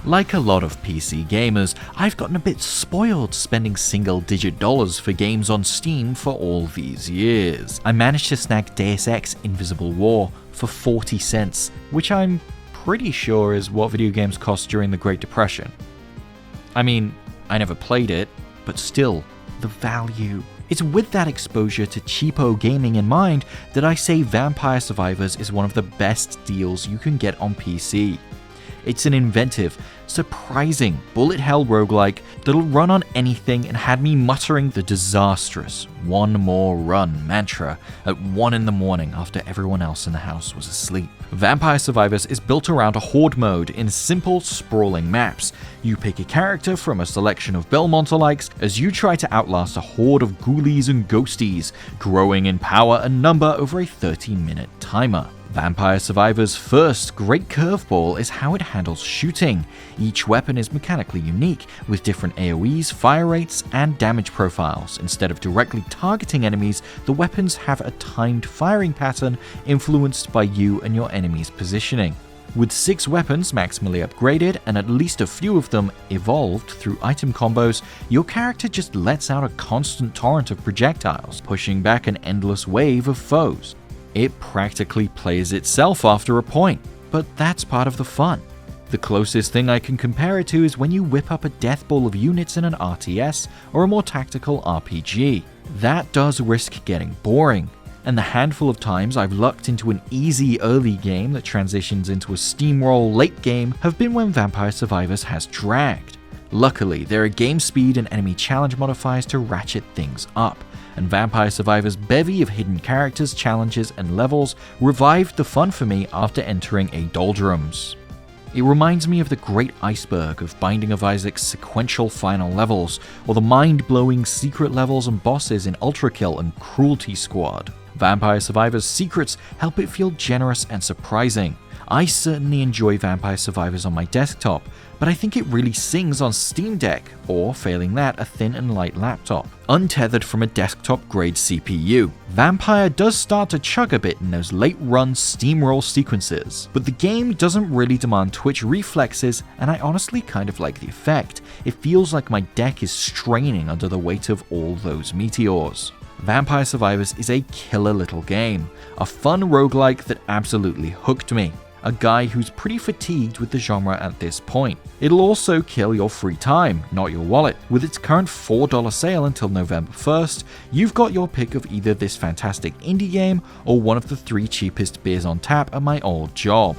Like a lot of PC gamers, I've gotten a bit spoiled spending single-digit dollars for games on Steam for all these years. I managed to snag Deus Ex Invisible War for 40 cents, which I'm pretty sure is what video games cost during the Great Depression. I mean, I never played it, but still, the value. It's with that exposure to cheapo gaming in mind that I say Vampire Survivors is one of the best deals you can get on PC. It's an inventive, surprising bullet hell roguelike that'll run on anything and had me muttering the disastrous "one more run" mantra at 1 in the morning after everyone else in the house was asleep. Vampire Survivors is built around a horde mode in simple, sprawling maps. You pick a character from a selection of Belmont-alikes as you try to outlast a horde of ghoulies and ghosties, growing in power and number over a 30-minute timer. Vampire Survivors' first great curveball is how it handles shooting. Each weapon is mechanically unique, with different AoEs, fire rates, and damage profiles. Instead of directly targeting enemies, the weapons have a timed firing pattern influenced by you and your enemy's positioning. With 6 weapons maximally upgraded and at least a few of them evolved through item combos, your character just lets out a constant torrent of projectiles, pushing back an endless wave of foes. It practically plays itself after a point, but that's part of the fun. The closest thing I can compare it to is when you whip up a death ball of units in an RTS or a more tactical RPG. That does risk getting boring, and the handful of times I've lucked into an easy early game that transitions into a steamroll late game have been when Vampire Survivors has dragged. Luckily, there are game speed and enemy challenge modifiers to ratchet things up, and Vampire Survivors' bevy of hidden characters, challenges, and levels revived the fun for me after entering a doldrums. It reminds me of the Great Iceberg of Binding of Isaac's sequential final levels, or the mind-blowing secret levels and bosses in Ultra Kill and Cruelty Squad. Vampire Survivors' secrets help it feel generous and surprising. I certainly enjoy Vampire Survivors on my desktop, but I think it really sings on Steam Deck, or failing that, a thin and light laptop, untethered from a desktop-grade CPU. Vampire does start to chug a bit in those late-run steamroll sequences, but the game doesn't really demand twitch reflexes, and I honestly kind of like the effect. It feels like my deck is straining under the weight of all those meteors. Vampire Survivors is a killer little game, a fun roguelike that absolutely hooked me. A guy who's pretty fatigued with the genre at this point. It'll also kill your free time, not your wallet. With its current $4 sale until November 1st, you've got your pick of either this fantastic indie game or one of the 3 cheapest beers on tap at my old job.